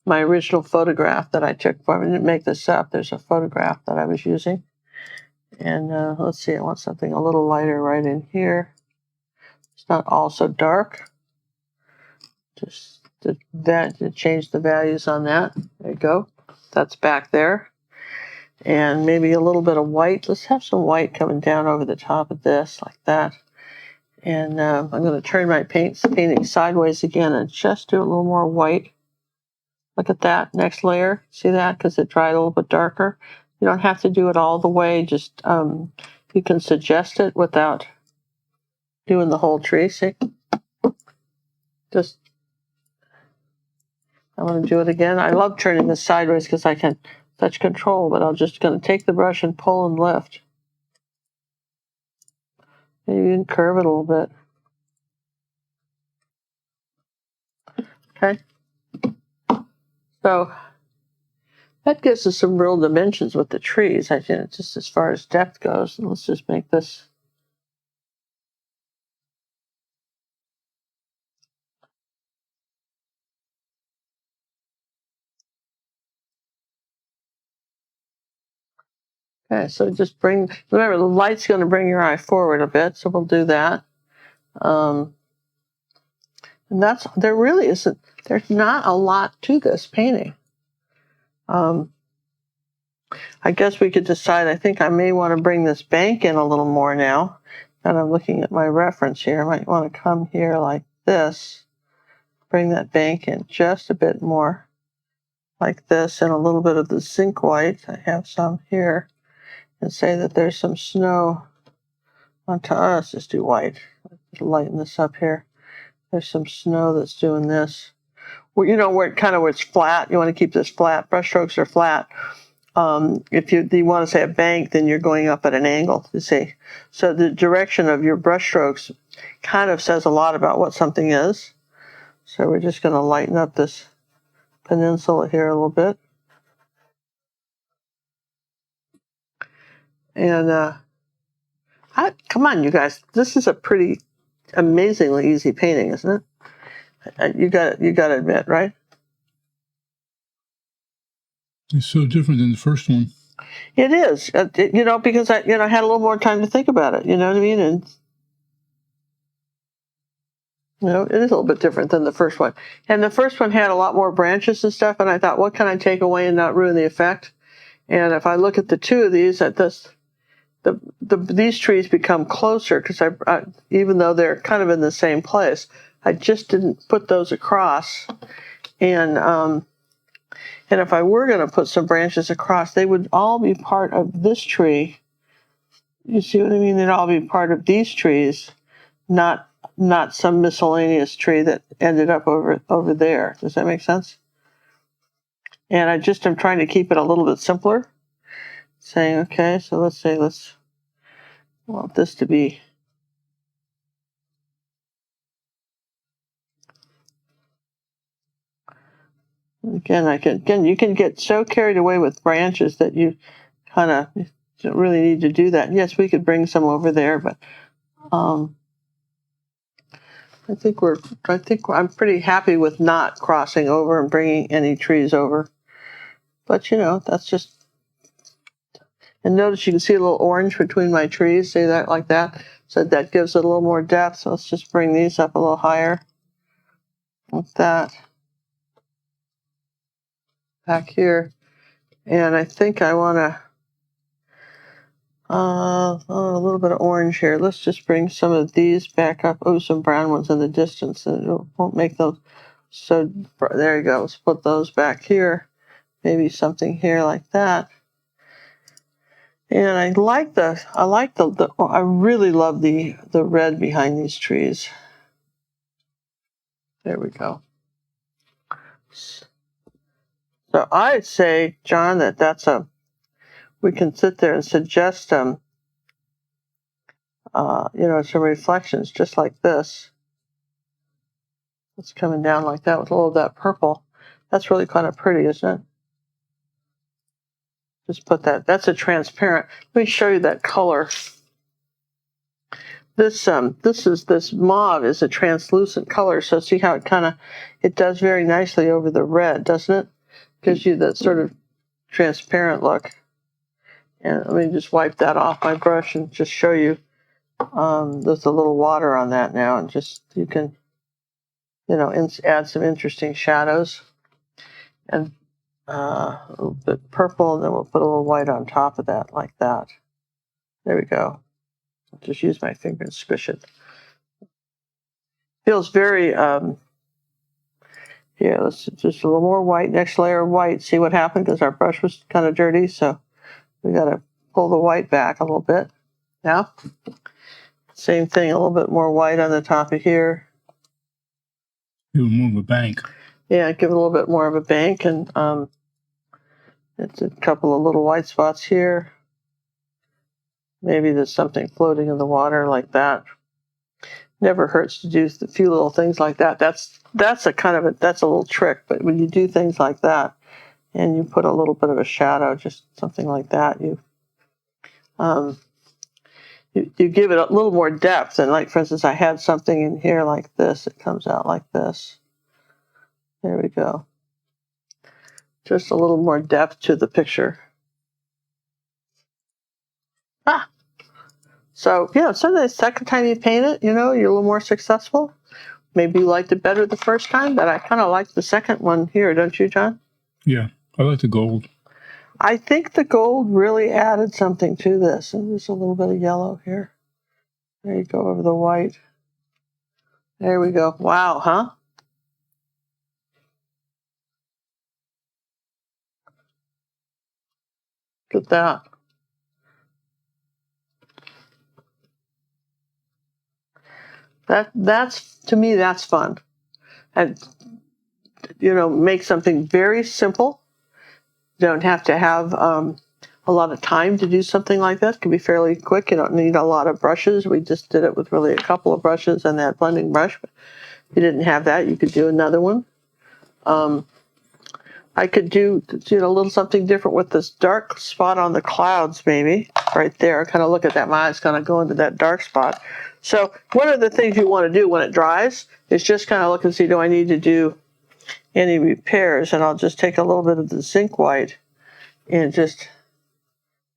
my original photograph that I took for him. I didn't make this up. There's a photograph that I was using. And let's see, I want something a little lighter right in here. It's not all so dark. Just to change the values on that. There you go. That's back there. And maybe a little bit of white. Let's have some white coming down over the top of this, like that. And I'm going to turn my painting sideways again and just do a little more white. Look at that next layer. See that? Because it dried a little bit darker. You don't have to do it all the way. Just you can suggest it without doing the whole tree. See? Just I'm going to do it again. I love turning this sideways because I can touch control, but I'm just going to take the brush and pull and lift. Maybe even curve it a little bit. Okay. So that gives us some real dimensions with the trees, I think, just as far as depth goes. And let's just make this. Okay, so just remember the light's going to bring your eye forward a bit, so we'll do that. And there really isn't, there's not a lot to this painting. I guess we could decide, I think I may want to bring this bank in a little more now that I'm looking at my reference here. I might want to come here like this, bring that bank in just a bit more like this, and a little bit of the zinc white. I have some here, and say that there's some snow onto us. Just do white. Let's lighten this up here. There's some snow that's doing this. Well, where it's flat. You want to keep this flat. Brush strokes are flat. If you want to say a bank, then you're going up at an angle, you see. So the direction of your brush strokes kind of says a lot about what something is. So we're just going to lighten up this peninsula here a little bit. And come on, you guys. This is a pretty amazingly easy painting, isn't it? You got to admit, right? It's so different than the first one. It is, because I had a little more time to think about it. You know what I mean? And it is a little bit different than the first one. And the first one had a lot more branches and stuff. And I thought, what can I take away and not ruin the effect? And if I look at the two of these, these trees become closer because even though they're kind of in the same place, I just didn't put those across. And if I were going to put some branches across, they would all be part of this tree. You see what I mean? They'd all be part of these trees, not some miscellaneous tree that ended up over there. Does that make sense? And I just am trying to keep it a little bit simpler. Saying, okay, so let's want this to be. Again, you can get so carried away with branches that you kind of don't really need to do that. Yes, we could bring some over there, but I think I'm pretty happy with not crossing over and bringing any trees over. But that's just. And notice you can see a little orange between my trees. See that like that? So that gives it a little more depth. So let's just bring these up a little higher. Like that. Back here. And I think I want to a little bit of orange here. Let's just bring some of these back up. Oh, some brown ones in the distance. And it won't make those so. There you go. Let's put those back here. Maybe something here like that. And I really love the red behind these trees. There we go. So I'd say, John, we can sit there and suggest some reflections just like this. It's coming down like that with a little of that purple. That's really kind of pretty, isn't it? Just put that. That's a transparent. Let me show you that color. This mauve is a translucent color. So see how it does very nicely over the red, doesn't it? Gives you that sort of transparent look. And let me just wipe that off my brush and just show you. There's a little water on that now, and just you can, add some interesting shadows. And a little bit purple, and then we'll put a little white on top of that, like that. There we go. I'll just use my finger and squish it. Feels very, here, let's just a little more white, next layer of white. See what happened, because our brush was kind of dirty, so we got to pull the white back a little bit. Now, same thing, a little bit more white on the top of here. Give it more of a bank. Yeah, give it a little bit more of a bank, and it's a couple of little white spots here. Maybe there's something floating in the water like that. Never hurts to do a few little things like that. That's a little trick. But when you do things like that, and you put a little bit of a shadow, just something like that, you give it a little more depth. And like, for instance, I had something in here like this. It comes out like this. There we go. Just a little more depth to the picture. So, sometimes the second time you paint it, you're a little more successful. Maybe you liked it better the first time, but I kind of like the second one here, don't you, John? Yeah, I like the gold. I think the gold really added something to this. And there's a little bit of yellow here. There you go, over the white. There we go. Wow, huh? Look at that. That's to me, that's fun. And make something very simple. You don't have to have a lot of time to do something like that. It can be fairly quick. You don't need a lot of brushes. We just did it with really a couple of brushes and that blending brush. If you didn't have that, you could do another one. I could do a little something different with this dark spot on the clouds, maybe right there. Kind of look at that. My eyes kind of go into that dark spot. So one of the things you want to do when it dries is just kind of look and see, do I need to do any repairs? And I'll just take a little bit of the zinc white and just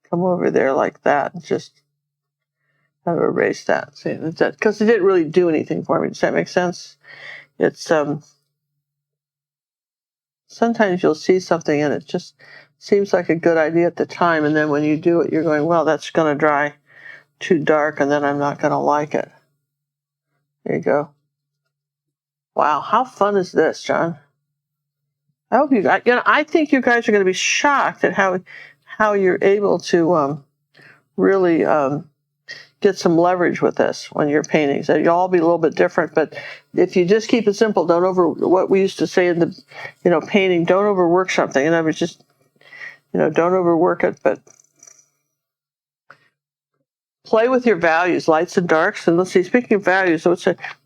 come over there like that and just kind of erase that. See, because it didn't really do anything for me. Does that make sense? It's sometimes you'll see something and it just seems like a good idea at the time, and then when you do it, you're going, well, that's going to dry too dark, and then I'm not going to like it. There you go. Wow, how fun is this, John? I hope I think you guys are going to be shocked at how you're able to really get some leverage with this when you're painting. So you'll all be a little bit different, but if you just keep it simple, what we used to say in the painting, don't overwork something. And I was just, don't overwork it, but play with your values, lights and darks. And let's see, speaking of values,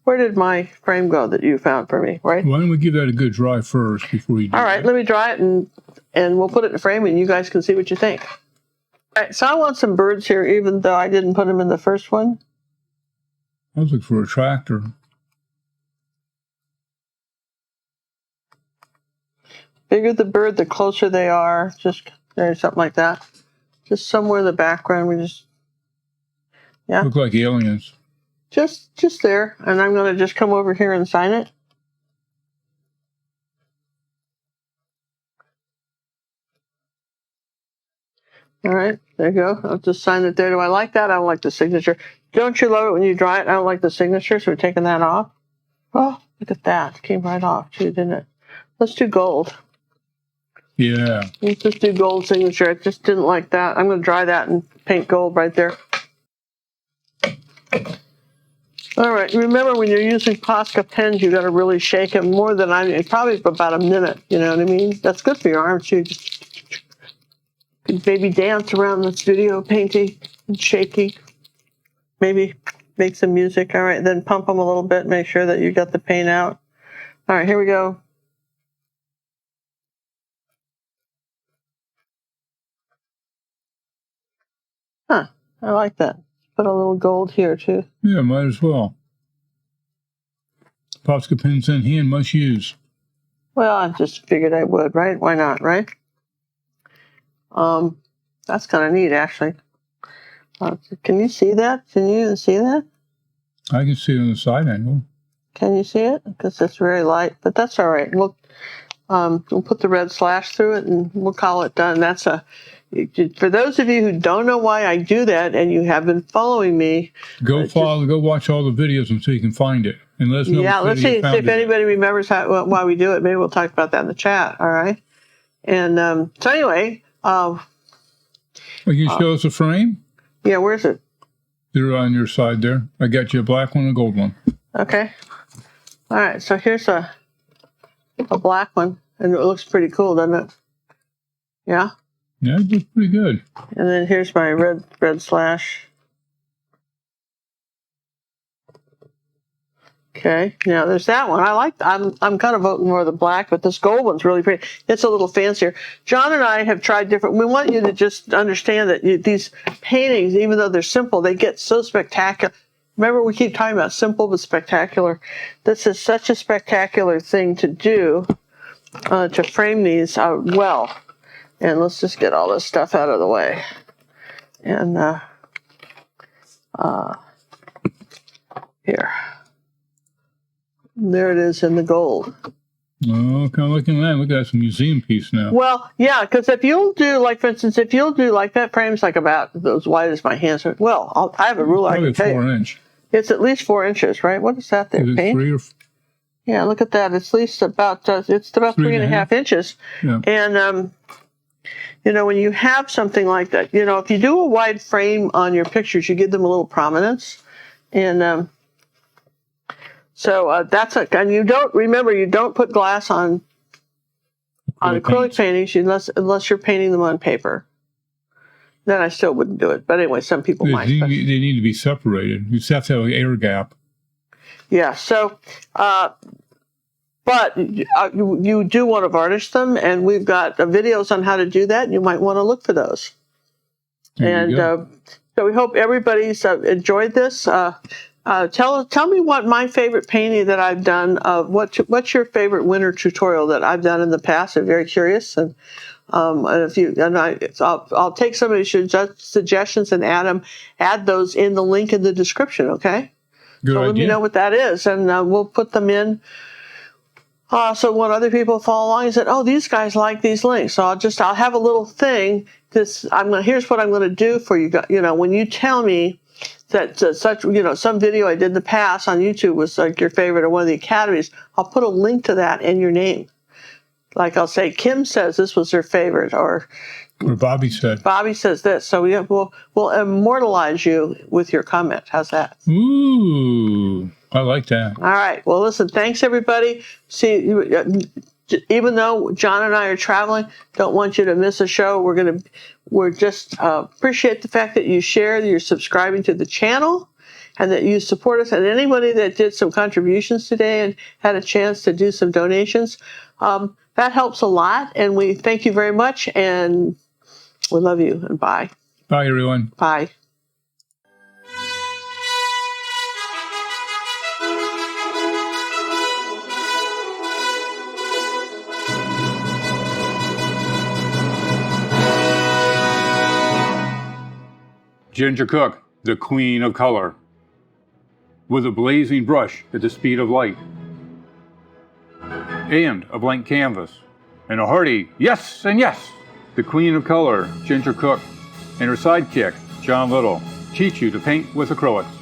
where did my frame go that you found for me, right? Why don't we give that a good dry first before you do All right, that? let me dry it and we'll put it in a frame and you guys can see what you think. All right, so I want some birds here, even though I didn't put them in the first one. I was looking for a tractor. Bigger the bird, the closer they are. Just something like that. Just somewhere in the background. We just, yeah. Look like aliens. Just there. And I'm going to just come over here and sign it. All right, there you go. I'll just sign it there. Do I like that? I don't like the signature. Don't you love it when you draw it? I don't like the signature, so we're taking that off. Oh, look at that. It came right off, too, didn't it? Let's do gold. Yeah. Let's just do gold signature. I just didn't like that. I'm going to dry that and paint gold right there. All right, remember when you're using Posca pens, you got to really shake it more than probably for about a minute. You know what I mean? That's good for your arms, too. Could maybe dance around the studio, painting and shaking. Maybe make some music. All right, then pump them a little bit. Make sure that you got the paint out. All right, here we go. Huh, I like that. Put a little gold here, too. Yeah, might as well. Posca pens in hand, must use. Well, I just figured I would, right? Why not, right? That's kind of neat, actually. Can you see that? Can you even see that? I can see it on the side angle. Can you see it? Because it's very light, but that's all right. We'll put the red slash through it, and we'll call it done. That's for those of you who don't know why I do that, and you have been following me. Go watch all the videos until you can find it, and let us know. Yeah, let's see if anybody remembers why we do it. Maybe we'll talk about that in the chat. All right. And so anyway, well, can you show us a frame? Yeah, where's it? They're on your side there. I got you a black one and a gold one. Okay. All right, so here's a black one, and it looks pretty cool, doesn't it? Yeah? Yeah, it looks pretty good. And then here's my red slash. Okay, now there's that one. I'm kind of voting more the black, but this gold one's really pretty. It's a little fancier. Jon and I have tried different. We want you to just understand that these paintings, even though they're simple, they get so spectacular. Remember, we keep talking about simple but spectacular. This is such a spectacular thing to do, to frame these well. And let's just get all this stuff out of the way. And here. There it is in the gold. Oh, kind of looking at that. Look at that. It's a museum piece now. Well, yeah, because if you'll do, like, for instance, that frame's like about as wide as my hands. Well, I have a ruler. Probably I can tell you. 4 inch. It's at least 4 inches, right? What is that there? Is it Paint? 3 or? Yeah, look at that. It's at least about, it's about 3.5 inches. Yeah. And, when you have something like that, if you do a wide frame on your pictures, you give them a little prominence. And so and you don't put glass on acrylic paintings unless you're painting them on paper. Then I still wouldn't do it. But anyway, some people might. They need to be separated. You just have to have an air gap. Yeah, so, but you do want to varnish them, and we've got videos on how to do that, and you might want to look for those. So we hope everybody's enjoyed this. Tell me what my favorite painting that I've done. What's your favorite winter tutorial that I've done in the past? I'm very curious, and I'll take some of your suggestions and add those in the link in the description. Okay. Good idea. Let me know what that is, and we'll put them in. So when other people follow along and said, "Oh, these guys like these links," so I'll have a little thing. Here's what I'm going to do for you guys. When you tell me that some video I did in the past on YouTube was like your favorite or one of the academies, I'll put a link to that in your name. Like I'll say, Kim says this was her favorite, or Bobby says this. So we'll immortalize you with your comment. How's that? Ooh, I like that. All right. Well, listen, thanks everybody. See, even though Jon and I are traveling, don't want you to miss a show. We're just appreciate the fact that you share, that you're subscribing to the channel, and that you support us. And anybody that did some contributions today and had a chance to do some donations, that helps a lot. And we thank you very much. And we love you. And bye. Bye, everyone. Bye. Ginger Cook, the queen of color, with a blazing brush at the speed of light, and a blank canvas, and a hearty yes and yes. The queen of color, Ginger Cook, and her sidekick, John Little, teach you to paint with acrylics.